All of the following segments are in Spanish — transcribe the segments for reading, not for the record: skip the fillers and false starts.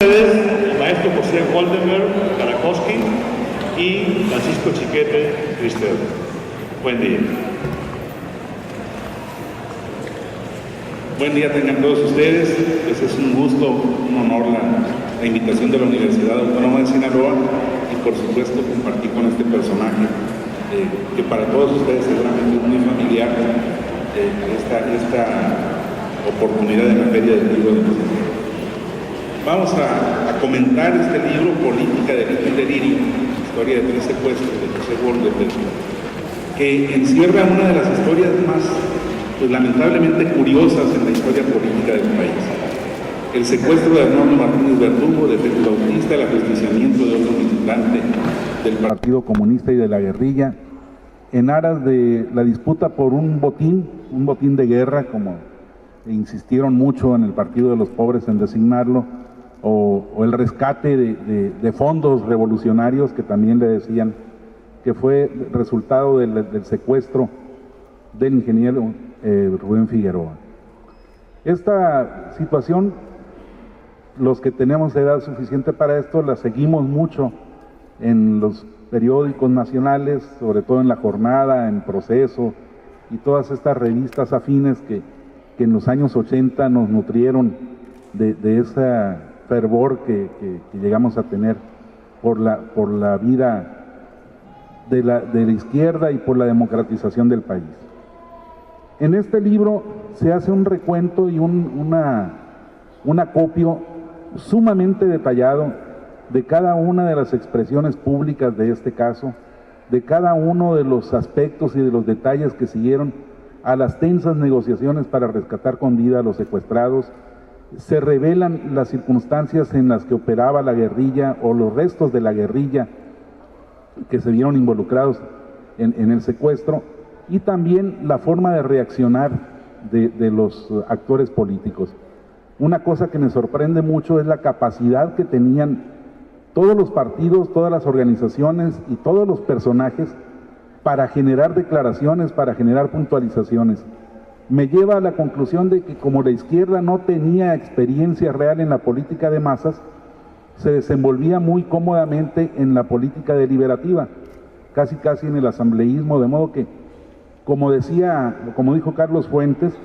El maestro José Goldenberg Karakowski y Francisco Chiquete Cristel. Buen día. Buen día tengan todos ustedes. Pues es un gusto, un honor la invitación de la Universidad Autónoma de Sinaloa y por supuesto compartir con este personaje que para todos ustedes seguramente es muy familiar esta oportunidad en la Feria del Libro de México. Vamos a comentar este libro, Política, Delito y Delirio, historia de 3 secuestros de José Goldenberg, que encierra una de las historias más, pues, lamentablemente curiosas en la historia política del país. El secuestro de Arnoldo Martínez Verdugo, de Félix Bautista, el ajusticiamiento de otro militante del Partido Comunista y de la guerrilla, en aras de la disputa por un botín de guerra, como insistieron mucho en el Partido de los Pobres en designarlo, o el rescate de fondos revolucionarios, que también le decían, que fue resultado del secuestro del ingeniero Rubén Figueroa. Esta situación, los que tenemos edad suficiente para esto, la seguimos mucho en los periódicos nacionales, sobre todo en La Jornada, en Proceso, y todas estas revistas afines que en los años 80 nos nutrieron de ese fervor que llegamos a tener por la vida de la izquierda y por la democratización del país. En este libro se hace un recuento y un acopio sumamente detallado de cada una de las expresiones públicas de este caso, de cada uno de los aspectos y de los detalles que siguieron a las tensas negociaciones para rescatar con vida a los secuestrados. Se revelan las circunstancias en las que operaba la guerrilla o los restos de la guerrilla que se vieron involucrados en el secuestro, y también la forma de reaccionar de los actores políticos. Una cosa que me sorprende mucho es la capacidad que tenían todos los partidos, todas las organizaciones y todos los personajes para generar declaraciones, para generar puntualizaciones. Me lleva a la conclusión de que como la izquierda no tenía experiencia real en la política de masas, se desenvolvía muy cómodamente en la política deliberativa, casi en el asambleísmo, de modo que, como dijo Carlos Fuentes,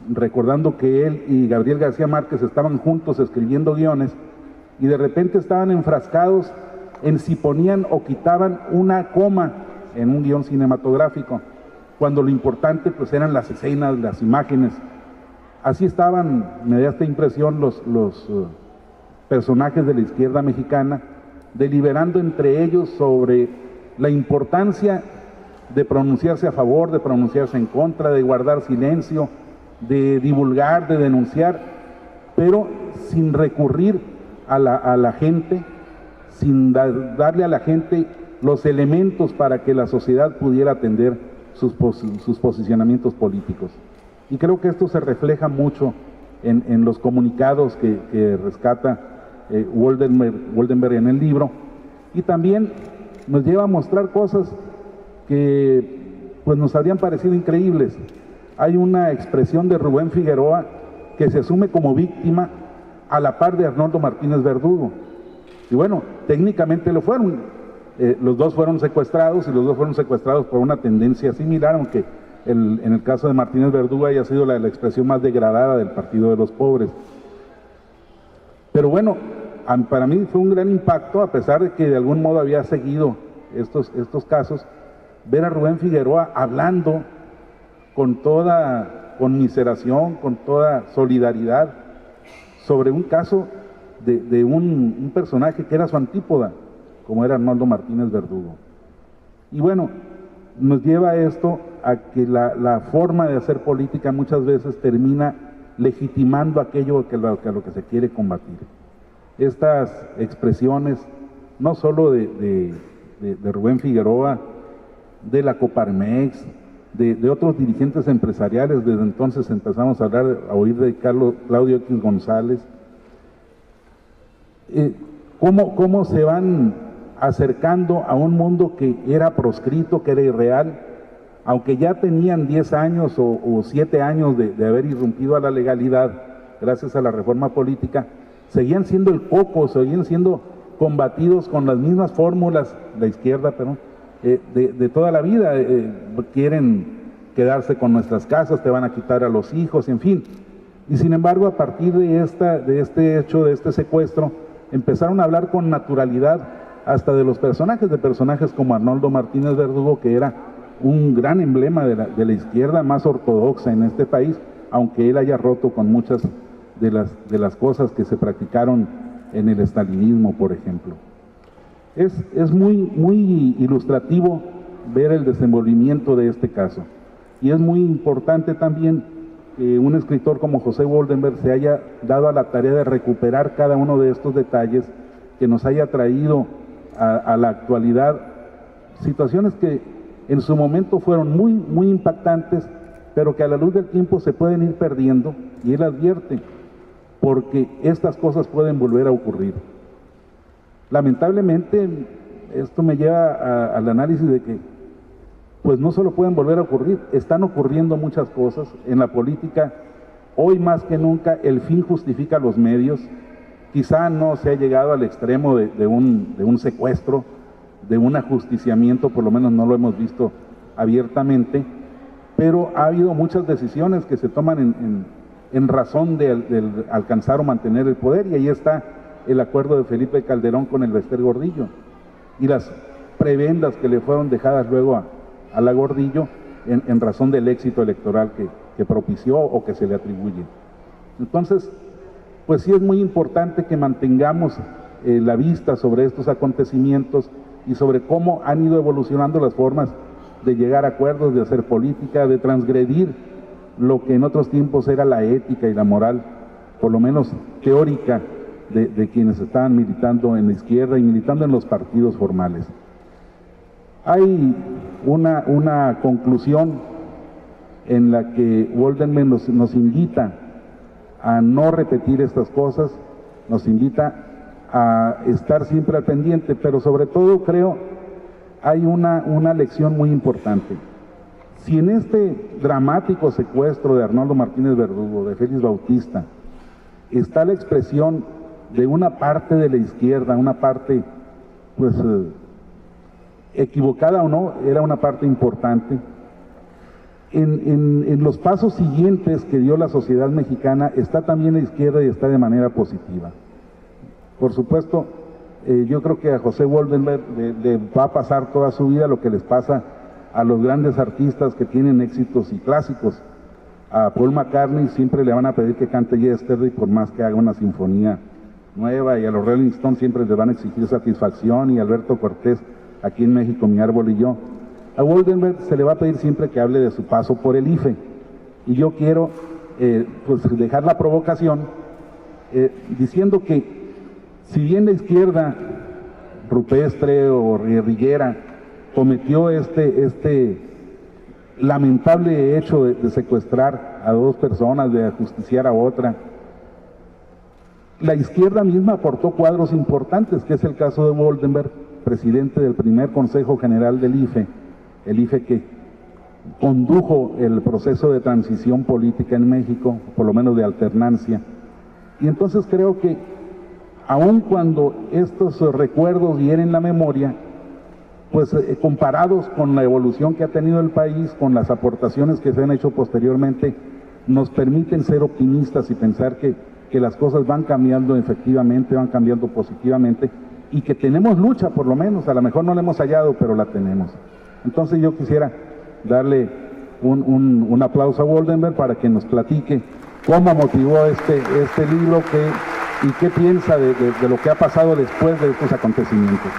recordando que él y Gabriel García Márquez estaban juntos escribiendo guiones, y de repente estaban enfrascados en si ponían o quitaban una coma en un guión cinematográfico, cuando lo importante pues eran las escenas, las imágenes. Así estaban, me da esta impresión, los personajes de la izquierda mexicana, deliberando entre ellos sobre la importancia de pronunciarse a favor, de pronunciarse en contra, de guardar silencio, de divulgar, de denunciar, pero sin recurrir a la gente, sin darle a la gente los elementos para que la sociedad pudiera atender sus posicionamientos políticos. Y creo que esto se refleja mucho en los comunicados que rescata Goldenberg en el libro, y también nos lleva a mostrar cosas que pues nos habrían parecido increíbles. Hay una expresión de Rubén Figueroa que se asume como víctima a la par de Arnoldo Martínez Verdugo, y bueno, técnicamente lo fueron. Los dos fueron secuestrados, y los dos fueron secuestrados por una tendencia similar, aunque en el caso de Martínez Verdugo haya sido la expresión más degradada del Partido de los Pobres. Pero bueno, para mí fue un gran impacto, a pesar de que de algún modo había seguido estos casos, ver a Rubén Figueroa hablando con toda conmiseración, con toda solidaridad, sobre un caso de un personaje que era su antípoda, como era Arnoldo Martínez Verdugo. Y bueno, nos lleva esto a que la forma de hacer política muchas veces termina legitimando aquello a lo que se quiere combatir. Estas expresiones, no solo de Rubén Figueroa, de la Coparmex, de otros dirigentes empresariales, desde entonces empezamos a oír de Claudio X González, cómo se van acercando a un mundo que era proscrito, que era irreal, aunque ya tenían 10 años o 7 años de haber irrumpido a la legalidad gracias a la reforma política, seguían siendo el coco, seguían siendo combatidos con las mismas fórmulas, la izquierda, perdón, de toda la vida. Quieren quedarse con nuestras casas, te van a quitar a los hijos, en fin. Y sin embargo, a partir de este hecho, de este secuestro, empezaron a hablar con naturalidad hasta de personajes como Arnoldo Martínez Verdugo, que era un gran emblema de la izquierda más ortodoxa en este país, aunque él haya roto con muchas de las cosas que se practicaron en el estalinismo, por ejemplo. Es muy ilustrativo ver el desenvolvimiento de este caso. Y es muy importante también que un escritor como José Woldenberg se haya dado a la tarea de recuperar cada uno de estos detalles, que nos haya traído a la actualidad situaciones que en su momento fueron muy impactantes, pero que a la luz del tiempo se pueden ir perdiendo, y él advierte, porque estas cosas pueden volver a ocurrir. Lamentablemente, esto me lleva al análisis de que pues no solo pueden volver a ocurrir, están ocurriendo muchas cosas en la política. Hoy más que nunca el fin justifica los medios. Quizá no se ha llegado al extremo de un secuestro, de un ajusticiamiento, por lo menos no lo hemos visto abiertamente, pero ha habido muchas decisiones que se toman en razón de alcanzar o mantener el poder, y ahí está el acuerdo de Felipe Calderón con el Bester Gordillo y las prebendas que le fueron dejadas luego a la Gordillo en razón del éxito electoral que propició o que se le atribuye. Entonces, pues sí es muy importante que mantengamos la vista sobre estos acontecimientos y sobre cómo han ido evolucionando las formas de llegar a acuerdos, de hacer política, de transgredir lo que en otros tiempos era la ética y la moral, por lo menos teórica, de quienes estaban militando en la izquierda y militando en los partidos formales. Hay una conclusión en la que Woldenberg nos invita a no repetir estas cosas, nos invita a estar siempre al pendiente, pero sobre todo creo hay una lección muy importante. Si en este dramático secuestro de Arnoldo Martínez Verdugo, de Félix Bautista, está la expresión de una parte de la izquierda, una parte pues equivocada o no, era una parte importante. En los pasos siguientes que dio la sociedad mexicana está también la izquierda, y está de manera positiva. Por supuesto, yo creo que a José Woldenberg le va a pasar toda su vida lo que les pasa a los grandes artistas que tienen éxitos y clásicos. A Paul McCartney siempre le van a pedir que cante Yesterday por más que haga una sinfonía nueva, y a los Rolling Stones siempre les van a exigir Satisfacción, y a Alberto Cortés aquí en México, Mi árbol y yo. A Woldenberg se le va a pedir siempre que hable de su paso por el IFE, y yo quiero pues dejar la provocación diciendo que si bien la izquierda rupestre o guerrillera cometió este lamentable hecho de secuestrar a dos personas, de ajusticiar a otra, la izquierda misma aportó cuadros importantes, que es el caso de Woldenberg, presidente del primer Consejo General del IFE, el IFE que condujo el proceso de transición política en México, por lo menos de alternancia. Y entonces creo que aun cuando estos recuerdos hieren la memoria, pues comparados con la evolución que ha tenido el país, con las aportaciones que se han hecho posteriormente, nos permiten ser optimistas y pensar que las cosas van cambiando efectivamente, van cambiando positivamente, y que tenemos lucha, por lo menos. A lo mejor no la hemos hallado, pero la tenemos. Entonces yo quisiera darle un aplauso a Woldenberg para que nos platique cómo motivó este libro y qué piensa de lo que ha pasado después de estos acontecimientos.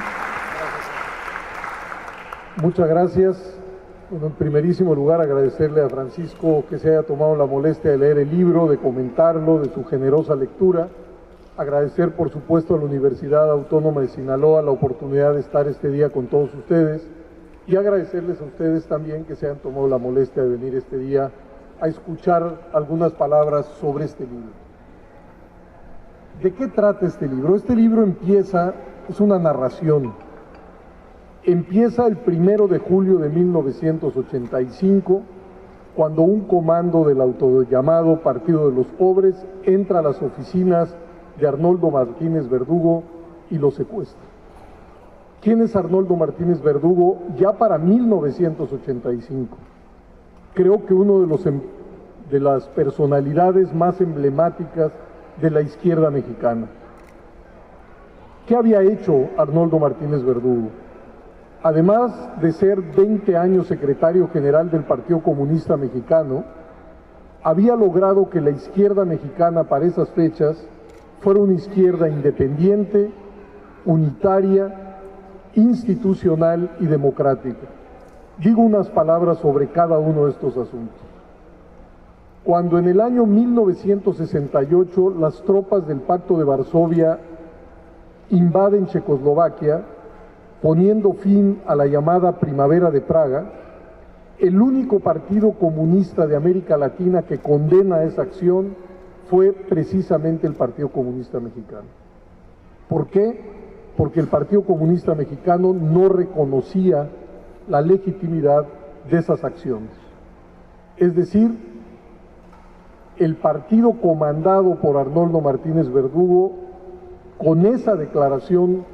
Muchas gracias. Bueno, en primerísimo lugar, agradecerle a Francisco que se haya tomado la molestia de leer el libro, de comentarlo, de su generosa lectura. Agradecer, por supuesto, a la Universidad Autónoma de Sinaloa la oportunidad de estar este día con todos ustedes, y agradecerles a ustedes también que se hayan tomado la molestia de venir este día a escuchar algunas palabras sobre este libro. ¿De qué trata este libro? Este libro es una narración. Empieza el 1 de julio de 1985, cuando un comando del autollamado Partido de los Pobres entra a las oficinas de Arnoldo Martínez Verdugo y lo secuestra. ¿Quién es Arnoldo Martínez Verdugo? Ya para 1985. Creo que uno de las personalidades más emblemáticas de la izquierda mexicana. ¿Qué había hecho Arnoldo Martínez Verdugo? Además de ser 20 años secretario general del Partido Comunista Mexicano, había logrado que la izquierda mexicana para esas fechas fuera una izquierda independiente, unitaria, institucional y democrática. Digo unas palabras sobre cada uno de estos asuntos. Cuando en el año 1968 las tropas del Pacto de Varsovia invaden Checoslovaquia, poniendo fin a la llamada Primavera de Praga, el único partido comunista de América Latina que condena esa acción fue precisamente el Partido Comunista Mexicano. ¿Por qué? Porque el Partido Comunista Mexicano no reconocía la legitimidad de esas acciones. Es decir, el partido comandado por Arnoldo Martínez Verdugo, con esa declaración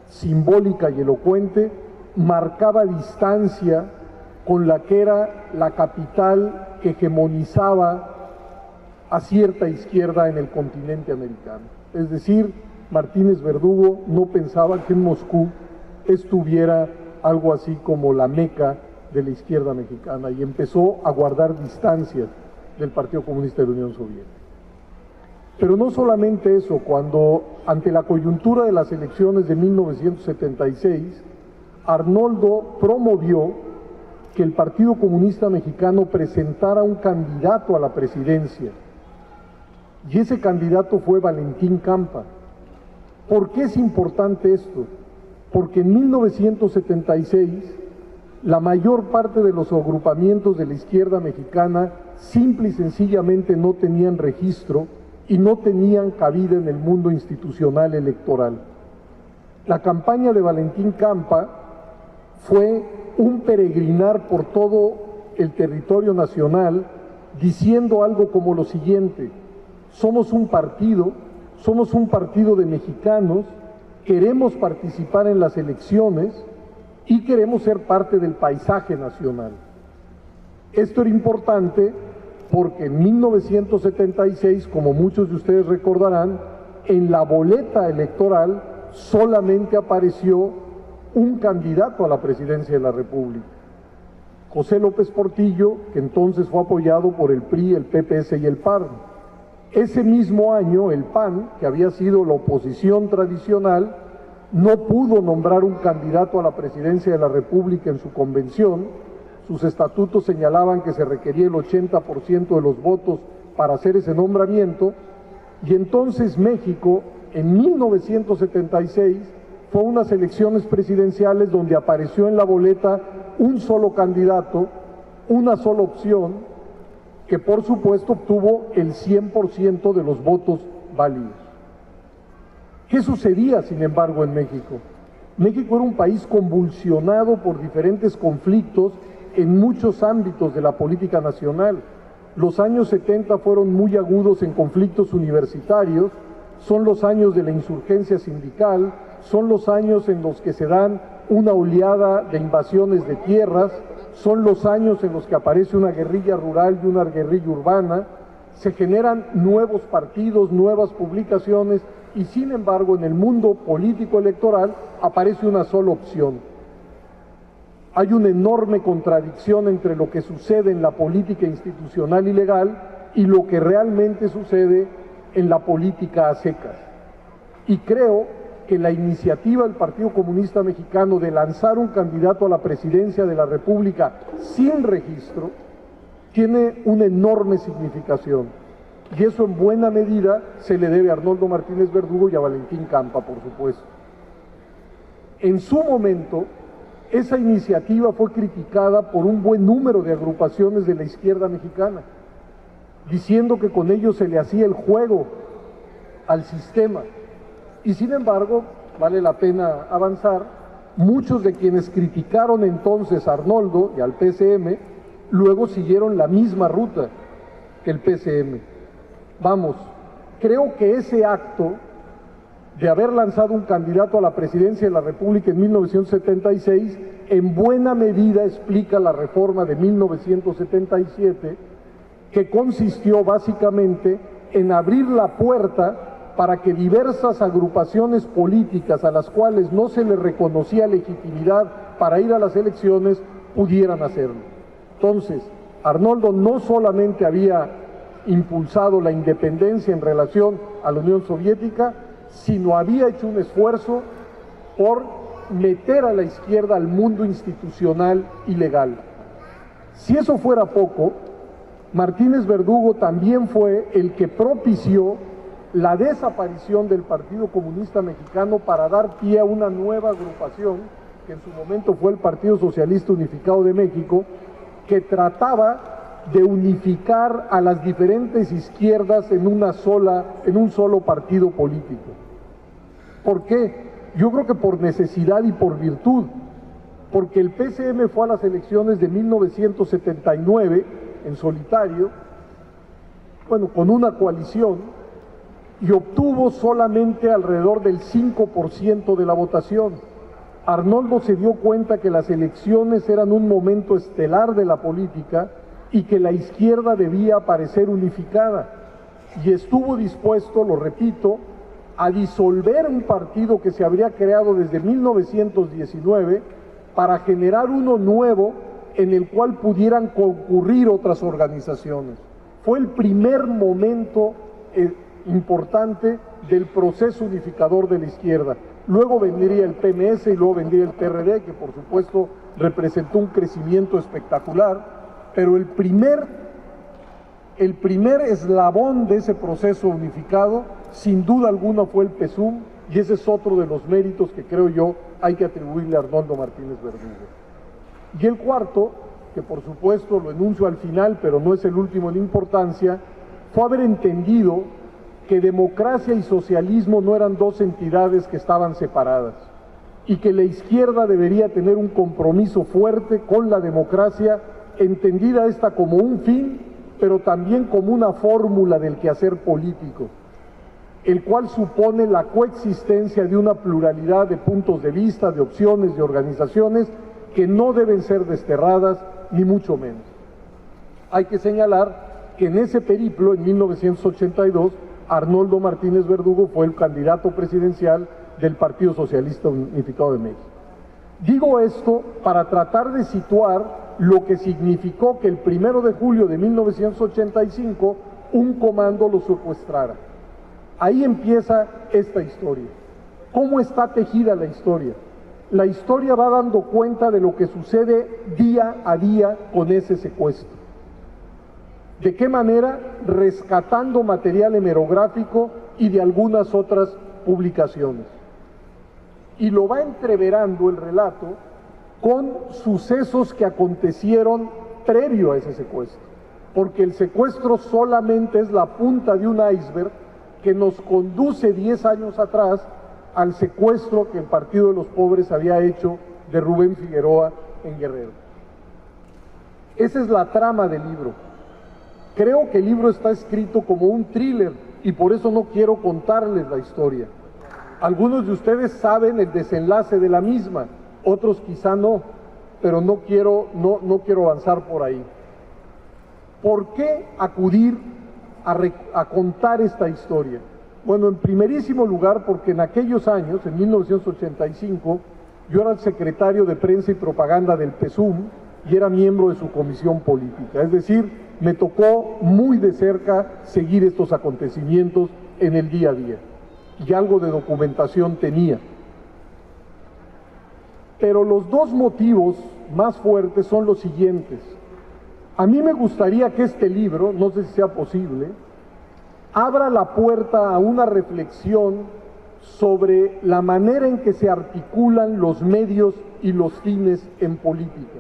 simbólica y elocuente, marcaba distancia con la que era la capital que hegemonizaba a cierta izquierda en el continente americano. Es decir, Martínez Verdugo no pensaba que en Moscú estuviera algo así como la meca de la izquierda mexicana y empezó a guardar distancias del Partido Comunista de la Unión Soviética. Pero no solamente eso, cuando ante la coyuntura de las elecciones de 1976, Arnoldo promovió que el Partido Comunista Mexicano presentara un candidato a la presidencia, y ese candidato fue Valentín Campa. ¿Por qué es importante esto? Porque en 1976 la mayor parte de los agrupamientos de la izquierda mexicana simple y sencillamente no tenían registro y no tenían cabida en el mundo institucional electoral. La campaña de Valentín Campa fue un peregrinar por todo el territorio nacional diciendo algo como lo siguiente: somos un partido de mexicanos, queremos participar en las elecciones y queremos ser parte del paisaje nacional. Esto era importante porque en 1976, como muchos de ustedes recordarán, en la boleta electoral solamente apareció un candidato a la presidencia de la República, José López Portillo, que entonces fue apoyado por el PRI, el PPS y el PAN. Ese mismo año, el PAN, que había sido la oposición tradicional, no pudo nombrar un candidato a la presidencia de la República en su convención. Sus estatutos señalaban que se requería el 80% de los votos para hacer ese nombramiento, y entonces México, en 1976, fue a unas elecciones presidenciales donde apareció en la boleta un solo candidato, una sola opción, que por supuesto obtuvo el 100% de los votos válidos. ¿Qué sucedía, sin embargo, en México? México era un país convulsionado por diferentes conflictos en muchos ámbitos de la política nacional. Los años 70 fueron muy agudos en conflictos universitarios, son los años de la insurgencia sindical, son los años en los que se dan una oleada de invasiones de tierras, son los años en los que aparece una guerrilla rural y una guerrilla urbana, se generan nuevos partidos, nuevas publicaciones, y sin embargo en el mundo político electoral aparece una sola opción. Hay una enorme contradicción entre lo que sucede en la política institucional y legal y lo que realmente sucede en la política a secas. Y creo que la iniciativa del Partido Comunista Mexicano de lanzar un candidato a la presidencia de la República sin registro tiene una enorme significación, y eso en buena medida se le debe a Arnoldo Martínez Verdugo y a Valentín Campa, por supuesto. En su momento, esa iniciativa fue criticada por un buen número de agrupaciones de la izquierda mexicana, diciendo que con ello se le hacía el juego al sistema. Y sin embargo, vale la pena avanzar, muchos de quienes criticaron entonces a Arnoldo y al PCM, luego siguieron la misma ruta que el PCM. Vamos, creo que ese acto de haber lanzado un candidato a la presidencia de la República en 1976, en buena medida explica la reforma de 1977, que consistió básicamente en abrir la puerta para que diversas agrupaciones políticas a las cuales no se les reconocía legitimidad para ir a las elecciones pudieran hacerlo. Entonces, Arnoldo no solamente había impulsado la independencia en relación a la Unión Soviética, sino había hecho un esfuerzo por meter a la izquierda al mundo institucional y legal. Si eso fuera poco, Martínez Verdugo también fue el que propició la desaparición del Partido Comunista Mexicano para dar pie a una nueva agrupación, que en su momento fue el Partido Socialista Unificado de México, que trataba de unificar a las diferentes izquierdas en un solo partido político. ¿Por qué? Yo creo que por necesidad y por virtud, porque el PCM fue a las elecciones de 1979 en solitario, bueno, con una coalición, y obtuvo solamente alrededor del 5% de la votación. Arnoldo se dio cuenta que las elecciones eran un momento estelar de la política y que la izquierda debía aparecer unificada, y estuvo dispuesto, lo repito, a disolver un partido que se habría creado desde 1919 para generar uno nuevo en el cual pudieran concurrir otras organizaciones. Fue el primer momento importante del proceso unificador de la izquierda. Luego vendría el PMS y luego vendría el PRD, que por supuesto representó un crecimiento espectacular, pero el primer eslabón de ese proceso unificado, sin duda alguna, fue el PSUM, y ese es otro de los méritos que creo yo hay que atribuirle a Arnoldo Martínez Verdugo. Y el cuarto, que por supuesto lo enuncio al final, pero no es el último en importancia, fue haber entendido que democracia y socialismo no eran dos entidades que estaban separadas, y que la izquierda debería tener un compromiso fuerte con la democracia, entendida esta como un fin, pero también como una fórmula del quehacer político, el cual supone la coexistencia de una pluralidad de puntos de vista, de opciones, de organizaciones, que no deben ser desterradas, ni mucho menos. Hay que señalar que en ese periplo, en 1982, Arnoldo Martínez Verdugo fue el candidato presidencial del Partido Socialista Unificado de México. Digo esto para tratar de situar lo que significó que el 1 de julio de 1985 un comando lo secuestrara. Ahí empieza esta historia. ¿Cómo está tejida la historia? La historia va dando cuenta de lo que sucede día a día con ese secuestro. ¿De qué manera? Rescatando material hemerográfico y de algunas otras publicaciones. Y lo va entreverando el relato con sucesos que acontecieron previo a ese secuestro, porque el secuestro solamente es la punta de un iceberg que nos conduce 10 años atrás al secuestro que el Partido de los Pobres había hecho de Rubén Figueroa en Guerrero. Esa es la trama del libro. Creo que el libro está escrito como un thriller y por eso no quiero contarles la historia. Algunos de ustedes saben el desenlace de la misma, otros quizá no, pero no quiero avanzar por ahí. ¿Por qué acudir a contar esta historia? Bueno, en primerísimo lugar, porque en aquellos años, en 1985, yo era el secretario de Prensa y Propaganda del PSUM y era miembro de su comisión política. Es decir, me tocó muy de cerca seguir estos acontecimientos en el día a día. Y algo de documentación tenía. Pero los dos motivos más fuertes son los siguientes. A mí me gustaría que este libro, no sé si sea posible, abra la puerta a una reflexión sobre la manera en que se articulan los medios y los fines en política.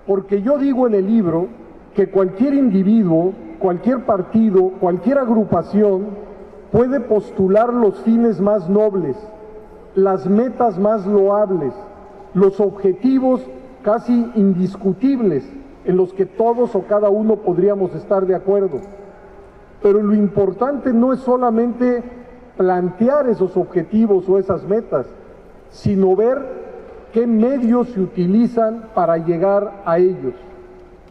Porque yo digo en el libro que cualquier individuo, cualquier partido, cualquier agrupación puede postular los fines más nobles, las metas más loables, los objetivos casi indiscutibles en los que todos o cada uno podríamos estar de acuerdo. Pero lo importante no es solamente plantear esos objetivos o esas metas, sino ver qué medios se utilizan para llegar a ellos.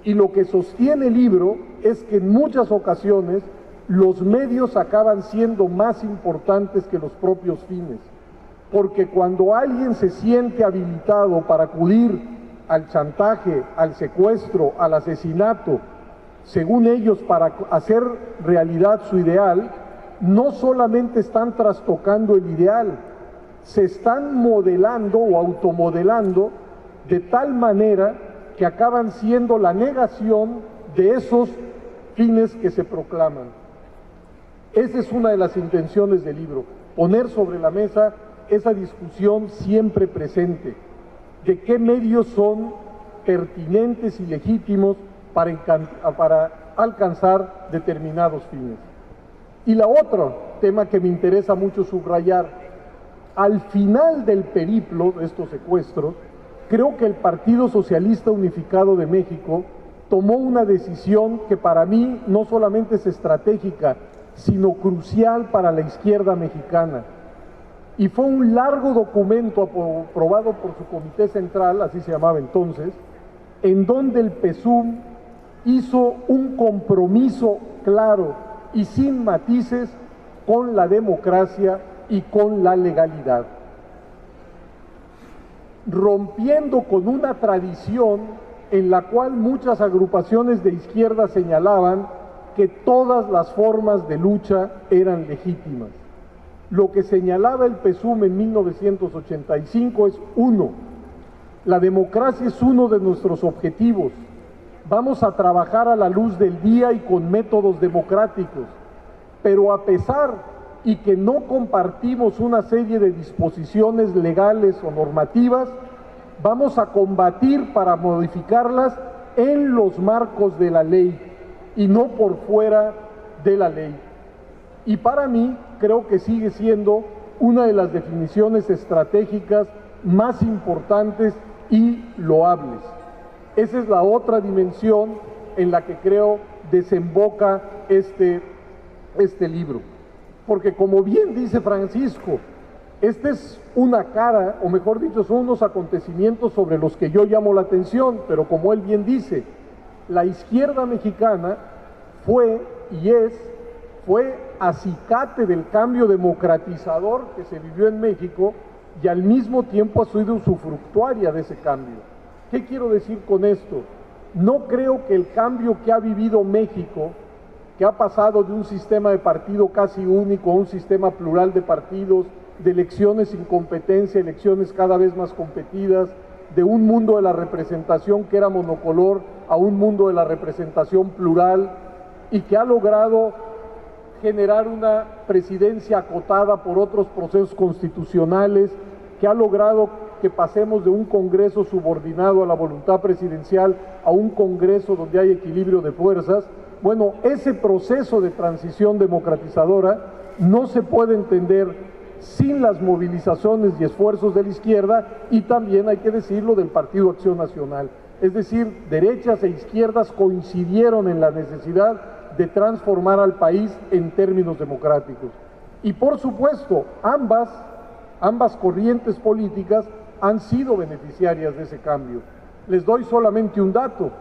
Y lo que sostiene el libro es que en muchas ocasiones los medios acaban siendo más importantes que los propios fines, porque cuando alguien se siente habilitado para acudir al chantaje, al secuestro, al asesinato, según ellos, para hacer realidad su ideal, no solamente están trastocando el ideal, se están modelando o automodelando de tal manera que acaban siendo la negación de esos fines que se proclaman. Esa es una de las intenciones del libro, poner sobre la mesa esa discusión siempre presente, de qué medios son pertinentes y legítimos para alcanzar determinados fines. Y la otra tema que me interesa mucho subrayar, al final del periplo de estos secuestros, creo que el Partido Socialista Unificado de México tomó una decisión que para mí no solamente es estratégica, sino crucial para la izquierda mexicana. Y fue un largo documento aprobado por su Comité Central, así se llamaba entonces, en donde el PSUM hizo un compromiso claro y sin matices con la democracia y con la legalidad, rompiendo con una tradición en la cual muchas agrupaciones de izquierda señalaban que todas las formas de lucha eran legítimas. Lo que señalaba el PSUM en 1985 es: uno, la democracia es uno de nuestros objetivos. Vamos a trabajar a la luz del día y con métodos democráticos, pero a pesar y que no compartimos una serie de disposiciones legales o normativas, vamos a combatir para modificarlas en los marcos de la ley y no por fuera de la ley. Y para mí creo que sigue siendo una de las definiciones estratégicas más importantes y loables. Esa es la otra dimensión en la que creo desemboca este libro. Porque como bien dice Francisco, esta es una cara, o mejor dicho, son unos acontecimientos sobre los que yo llamo la atención, pero como él bien dice, la izquierda mexicana fue acicate del cambio democratizador que se vivió en México y al mismo tiempo ha sido usufructuaria de ese cambio. ¿Qué quiero decir con esto? No creo que el cambio que ha vivido México, que ha pasado de un sistema de partido casi único a un sistema plural de partidos, de elecciones sin competencia, elecciones cada vez más competidas, de un mundo de la representación que era monocolor a un mundo de la representación plural, y que ha logrado generar una presidencia acotada por otros procesos constitucionales, que ha logrado que pasemos de un Congreso subordinado a la voluntad presidencial a un Congreso donde hay equilibrio de fuerzas. Bueno, ese proceso de transición democratizadora no se puede entender sin las movilizaciones y esfuerzos de la izquierda, y también hay que decirlo del Partido Acción Nacional. Es decir, derechas e izquierdas coincidieron en la necesidad de transformar al país en términos democráticos. Y por supuesto, ambas corrientes políticas han sido beneficiarias de ese cambio. Les doy solamente un dato.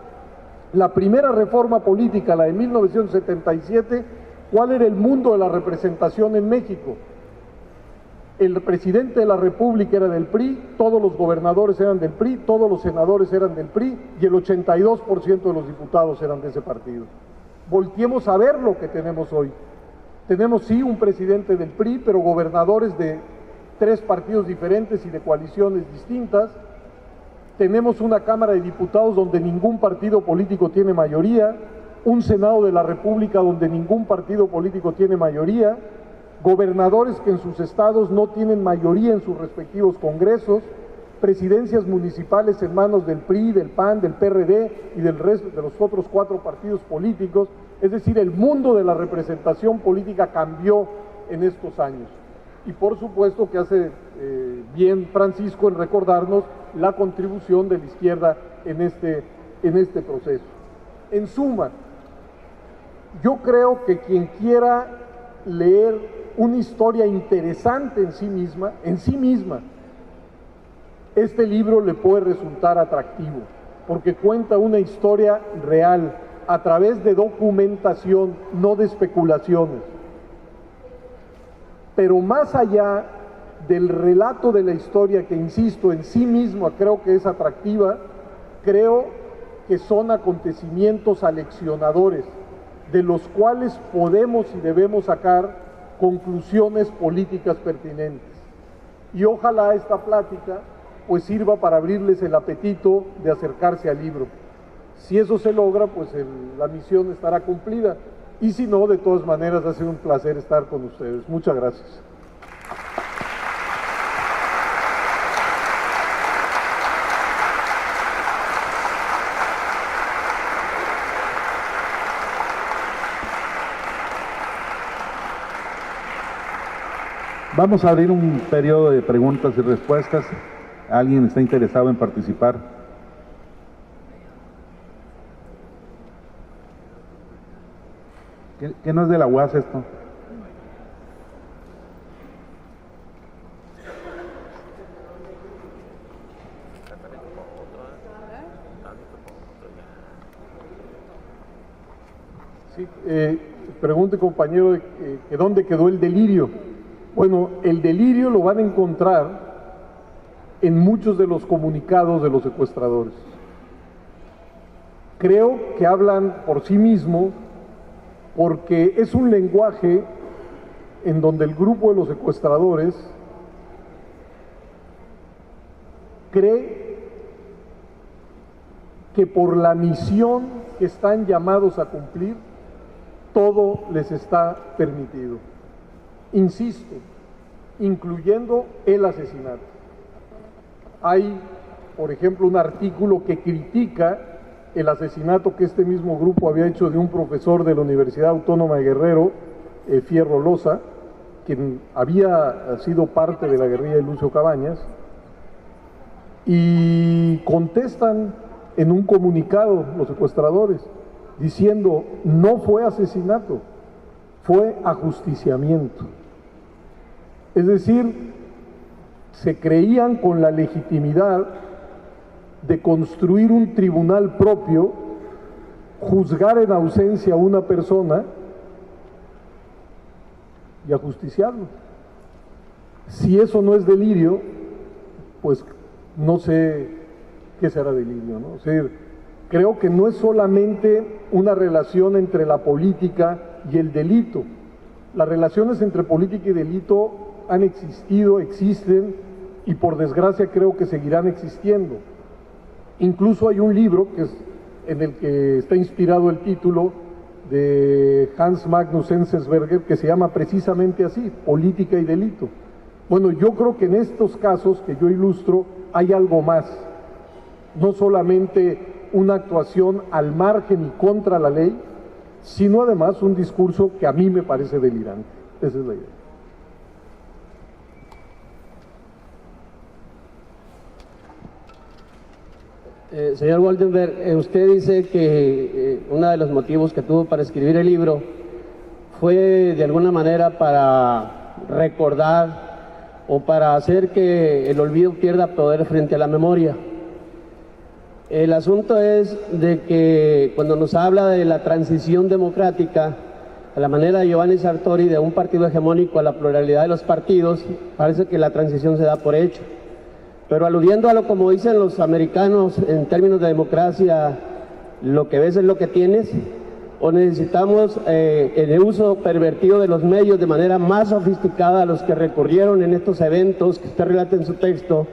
La primera reforma política, la de 1977, ¿cuál era el mundo de la representación en México? El presidente de la República era del PRI, todos los gobernadores eran del PRI, todos los senadores eran del PRI y el 82% de los diputados eran de ese partido. Volteemos a ver lo que tenemos hoy. Tenemos sí un presidente del PRI, pero gobernadores de 3 partidos diferentes y de coaliciones distintas. Tenemos una Cámara de Diputados donde ningún partido político tiene mayoría, un Senado de la República donde ningún partido político tiene mayoría, gobernadores que en sus estados no tienen mayoría en sus respectivos congresos, presidencias municipales en manos del PRI, del PAN, del PRD y del resto de los otros 4 partidos políticos. Es decir, el mundo de la representación política cambió en estos años. Y por supuesto que hace bien Francisco en recordarnos la contribución de la izquierda en este proceso. En suma, Yo creo que quien quiera leer una historia interesante en sí misma, este libro le puede resultar atractivo, porque cuenta una historia real a través de documentación, no de especulaciones. Pero más allá del relato de la historia, que insisto, en sí misma creo que es atractiva, creo que son acontecimientos aleccionadores, de los cuales podemos y debemos sacar conclusiones políticas pertinentes. Y ojalá esta plática pues sirva para abrirles el apetito de acercarse al libro. Si eso se logra, pues la misión estará cumplida. Y si no, de todas maneras ha sido un placer estar con ustedes. Muchas gracias. Vamos a abrir un periodo de preguntas y respuestas. ¿Alguien está interesado en participar? ¿Qué no es de la UAS esto? Sí, pregunte, compañero, que ¿dónde quedó el delirio? Bueno, el delirio lo van a encontrar en muchos de los comunicados de los secuestradores. Creo que hablan por sí mismos, porque es un lenguaje en donde el grupo de los secuestradores cree que por la misión que están llamados a cumplir, todo les está permitido. Insisto, incluyendo el asesinato. Hay, por ejemplo, un artículo que critica el asesinato que este mismo grupo había hecho de un profesor de la Universidad Autónoma de Guerrero, Fierro Loza, quien había sido parte de la guerrilla de Lucio Cabañas, y contestan en un comunicado los secuestradores, diciendo: no fue asesinato, fue ajusticiamiento. Es decir, se creían con la legitimidad de construir un tribunal propio, juzgar en ausencia a una persona y ajusticiarlo. Si eso no es delirio, pues no sé qué será delirio, ¿no? O sea, creo que no es solamente una relación entre la política y el delito. Las relaciones entre política y delito han existido, existen, y por desgracia creo que seguirán existiendo. Incluso hay un libro en el que está inspirado el título de Hans Magnus Enzensberger, que se llama precisamente así, Política y Delito. Bueno, yo creo que en estos casos que yo ilustro hay algo más, no solamente una actuación al margen y contra la ley, sino además un discurso que a mí me parece delirante. Esa es la idea. Señor Woldenberg, usted dice que uno de los motivos que tuvo para escribir el libro fue de alguna manera para recordar o para hacer que el olvido pierda poder frente a la memoria. El asunto es de que cuando nos habla de la transición democrática, a la manera de Giovanni Sartori, de un partido hegemónico a la pluralidad de los partidos, parece que la transición se da por hecho. Pero aludiendo a lo como dicen los americanos en términos de democracia, lo que ves es lo que tienes, o necesitamos el uso pervertido de los medios de manera más sofisticada a los que recurrieron en estos eventos que usted relata en su texto,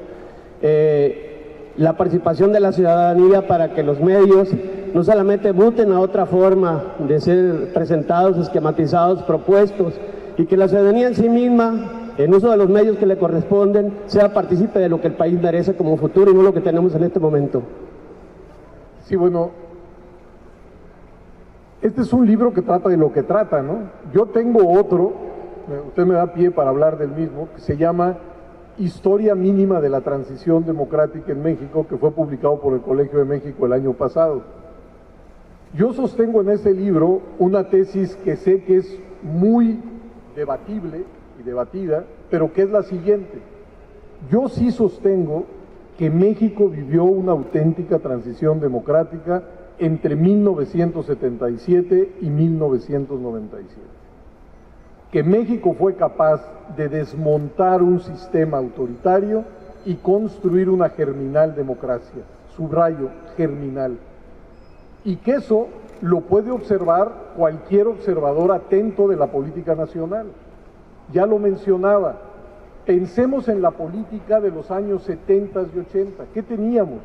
la participación de la ciudadanía para que los medios no solamente muten a otra forma de ser presentados, esquematizados, propuestos, y que la ciudadanía en sí misma, en uso de los medios que le corresponden, sea partícipe de lo que el país merece como futuro y no lo que tenemos en este momento. Sí, bueno, este es un libro que trata de lo que trata, ¿no? Yo tengo otro, usted me da pie para hablar del mismo, que se llama Historia Mínima de la Transición Democrática en México, que fue publicado por el Colegio de México el año pasado. Yo sostengo en ese libro una tesis que sé que es muy debatible y debatida, pero que es la siguiente. Yo sí sostengo que México vivió una auténtica transición democrática entre 1977 y 1997. Que México fue capaz de desmontar un sistema autoritario y construir una germinal democracia, subrayo, germinal. Y que eso lo puede observar cualquier observador atento de la política nacional. Ya lo mencionaba, pensemos en la política de los años 70 y 80. ¿Qué teníamos?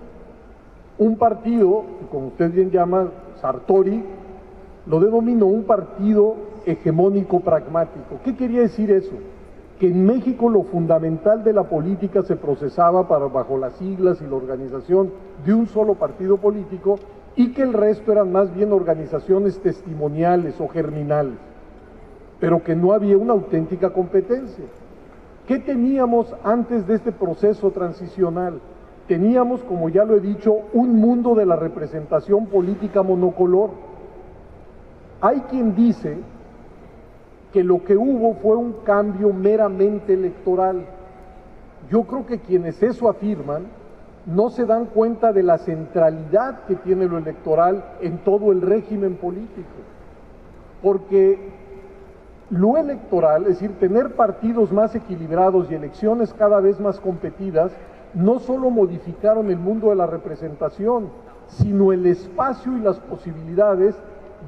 Un partido, como usted bien llama, Sartori, lo denominó un partido hegemónico pragmático. ¿Qué quería decir eso? Que en México lo fundamental de la política se procesaba bajo las siglas y la organización de un solo partido político y que el resto eran más bien organizaciones testimoniales o germinales, pero que no había una auténtica competencia. ¿Qué teníamos antes de este proceso transicional? Teníamos, como ya lo he dicho, un mundo de la representación política monocolor. Hay quien dice que lo que hubo fue un cambio meramente electoral. Yo creo que quienes eso afirman no se dan cuenta de la centralidad que tiene lo electoral en todo el régimen político. Porque lo electoral, es decir, tener partidos más equilibrados y elecciones cada vez más competidas, no solo modificaron el mundo de la representación, sino el espacio y las posibilidades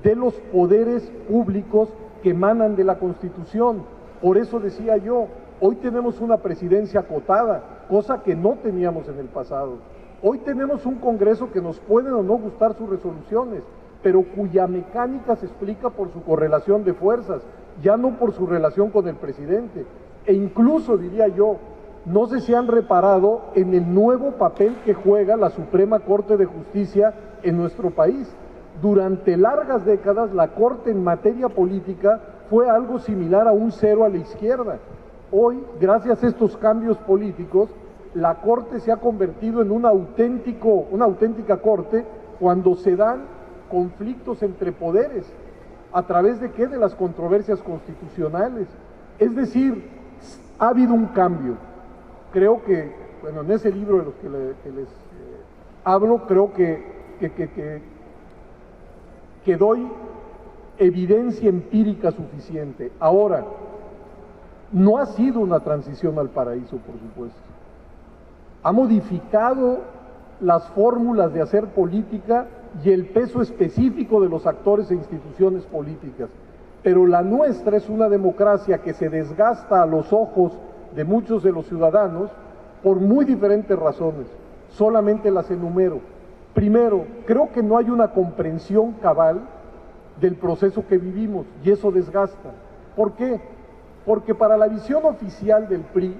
de los poderes públicos que emanan de la Constitución. Por eso decía yo, hoy tenemos una presidencia acotada, cosa que no teníamos en el pasado. Hoy tenemos un Congreso que nos pueden o no gustar sus resoluciones, pero cuya mecánica se explica por su correlación de fuerzas, ya no por su relación con el presidente. E incluso, diría yo, no sé si han reparado en el nuevo papel que juega la Suprema Corte de Justicia en nuestro país. Durante largas décadas la Corte en materia política fue algo similar a un cero a la izquierda. Hoy, gracias a estos cambios políticos, la Corte se ha convertido en una auténtica Corte cuando se dan conflictos entre poderes. ¿A través de qué? De las controversias constitucionales. Es decir, ha habido un cambio. Creo que, bueno, en ese libro de los que les hablo, creo que doy evidencia empírica suficiente. Ahora, no ha sido una transición al paraíso, por supuesto. Ha modificado las fórmulas de hacer política y el peso específico de los actores e instituciones políticas. Pero la nuestra es una democracia que se desgasta a los ojos de muchos de los ciudadanos por muy diferentes razones. Solamente las enumero. Primero, creo que no hay una comprensión cabal del proceso que vivimos y eso desgasta. ¿Por qué? Porque para la visión oficial del PRI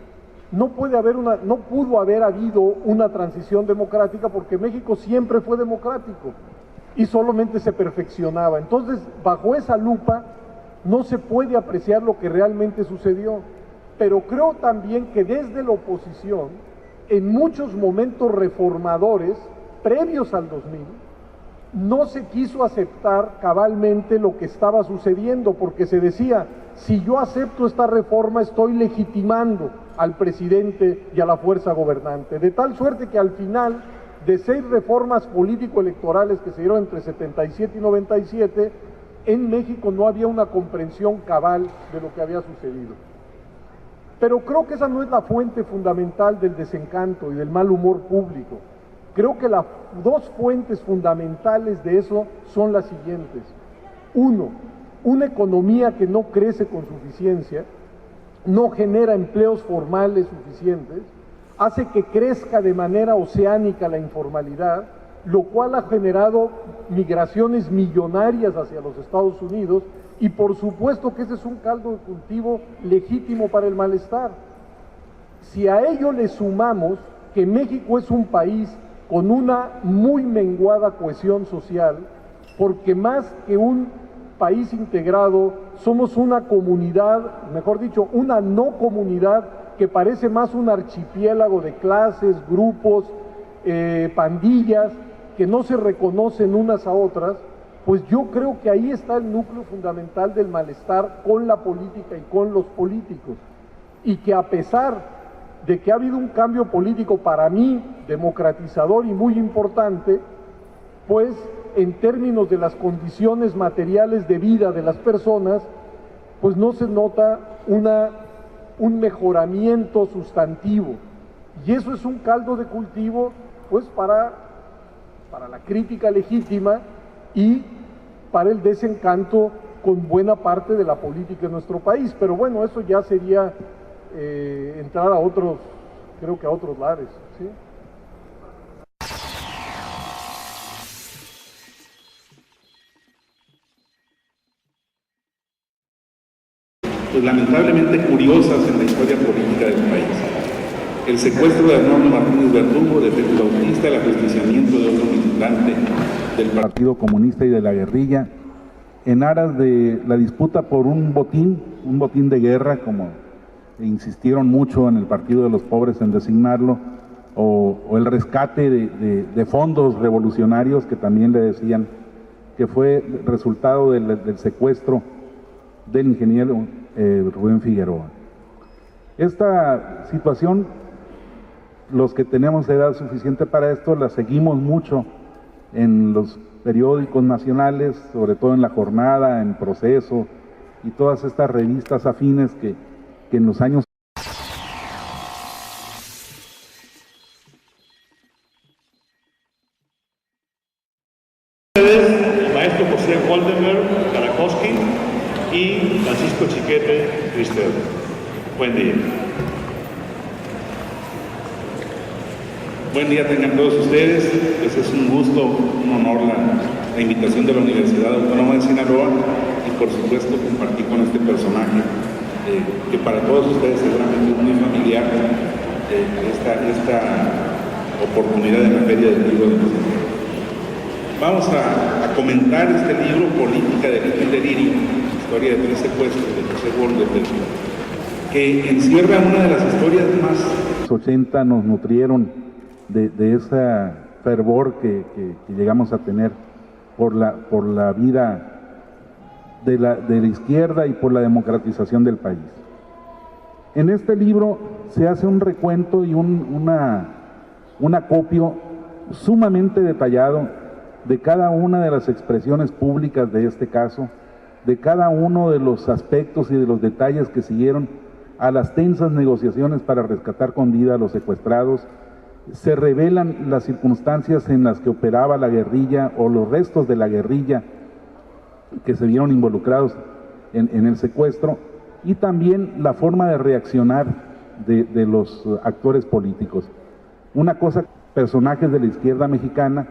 no pudo haber habido una transición democrática porque México siempre fue democrático y solamente se perfeccionaba. Entonces, bajo esa lupa no se puede apreciar lo que realmente sucedió. Pero creo también que desde la oposición, en muchos momentos reformadores, previos al 2000, no se quiso aceptar cabalmente lo que estaba sucediendo, porque se decía, si yo acepto esta reforma estoy legitimando al presidente y a la fuerza gobernante, de tal suerte que al final de 6 reformas político-electorales que se dieron entre 77 y 97, en México no había una comprensión cabal de lo que había sucedido. Pero creo que esa no es la fuente fundamental del desencanto y del mal humor público. Creo que las 2 fuentes fundamentales de eso son las siguientes. 1, una economía que no crece con suficiencia, no genera empleos formales suficientes, hace que crezca de manera oceánica la informalidad, lo cual ha generado migraciones millonarias hacia los Estados Unidos y por supuesto que ese es un caldo de cultivo legítimo para el malestar. Si a ello le sumamos que México es un país con una muy menguada cohesión social, porque más que un país integrado, somos una comunidad, mejor dicho, una no comunidad que parece más un archipiélago de clases, grupos, pandillas, que no se reconocen unas a otras, pues yo creo que ahí está el núcleo fundamental del malestar con la política y con los políticos. Y que a pesar de que ha habido un cambio político para mí democratizador y muy importante, pues en términos de las condiciones materiales de vida de las personas, pues no se nota un mejoramiento sustantivo. Y eso es un caldo de cultivo pues para la crítica legítima y para el desencanto con buena parte de la política en nuestro país. Pero bueno, eso ya sería entrar a otros, creo que a otros lares, ¿sí? Pues lamentablemente curiosas en la historia política del país. El secuestro de Arnoldo Martínez Verdugo, de Félix Bautista, el ajusticiamiento de otro militante del Partido Comunista y de la guerrilla, en aras de la disputa por un botín de guerra, como insistieron mucho en el Partido de los Pobres en designarlo, o el rescate de fondos revolucionarios, que también le decían que fue resultado del secuestro del ingeniero Rubén Figueroa. Esta situación, los que tenemos edad suficiente para esto, la seguimos mucho en los periódicos nacionales, sobre todo en La Jornada, en Proceso y todas estas revistas afines que en los años el maestro José Woldenberg, Karakowski y Francisco Chiquete Cristel. Buen día. Buen día tengan todos ustedes. Pues es un gusto, un honor la invitación de la Universidad Autónoma de Sinaloa y por supuesto compartir con este personaje que para todos ustedes seguramente es muy familiar esta oportunidad en la Feria del Libro de México. Vamos a comentar este libro, Política, Delito y Delirio, historia de 3 secuestros de José Woldenberg, que encierra una de las historias más... 80 nos nutrieron de ese fervor que llegamos a tener por la vida de la izquierda y por la democratización del país. En este libro se hace un recuento y un acopio sumamente detallado de cada una de las expresiones públicas de este caso, de cada uno de los aspectos y de los detalles que siguieron a las tensas negociaciones para rescatar con vida a los secuestrados. Se revelan las circunstancias en las que operaba la guerrilla o los restos de la guerrilla que se vieron involucrados en el secuestro, y también la forma de reaccionar de los actores políticos. Una cosa, personajes de la izquierda mexicana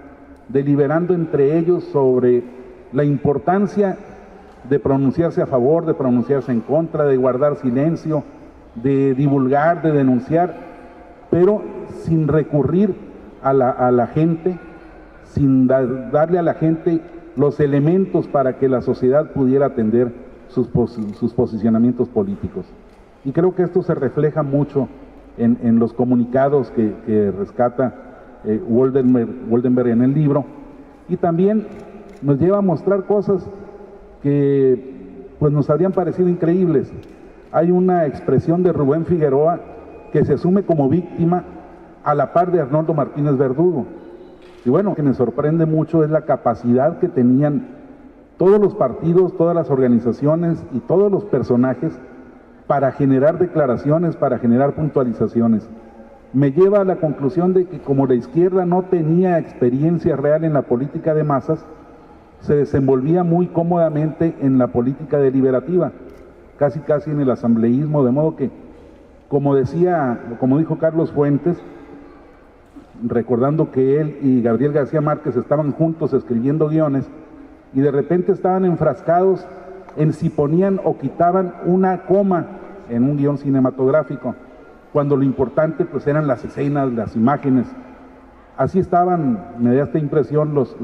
deliberando entre ellos sobre la importancia de pronunciarse a favor, de pronunciarse en contra, de guardar silencio, de divulgar, de denunciar, pero sin recurrir a la gente, sin darle a la gente los elementos para que la sociedad pudiera atender sus posicionamientos políticos. Y creo que esto se refleja mucho en los comunicados que rescata Woldenberg en el libro, y también nos lleva a mostrar cosas que pues nos habrían parecido increíbles. Hay una expresión de Rubén Figueroa que se asume como víctima a la par de Arnoldo Martínez Verdugo. Y bueno, lo que me sorprende mucho es la capacidad que tenían todos los partidos, todas las organizaciones y todos los personajes para generar declaraciones, para generar puntualizaciones. Me lleva a la conclusión de que como la izquierda no tenía experiencia real en la política de masas, se desenvolvía muy cómodamente en la política deliberativa, casi en el asambleísmo, de modo que, como dijo Carlos Fuentes, recordando que él y Gabriel García Márquez estaban juntos escribiendo guiones y de repente estaban enfrascados en si ponían o quitaban una coma en un guión cinematográfico, cuando lo importante pues eran las escenas, las imágenes. Así estaban, me da esta impresión, los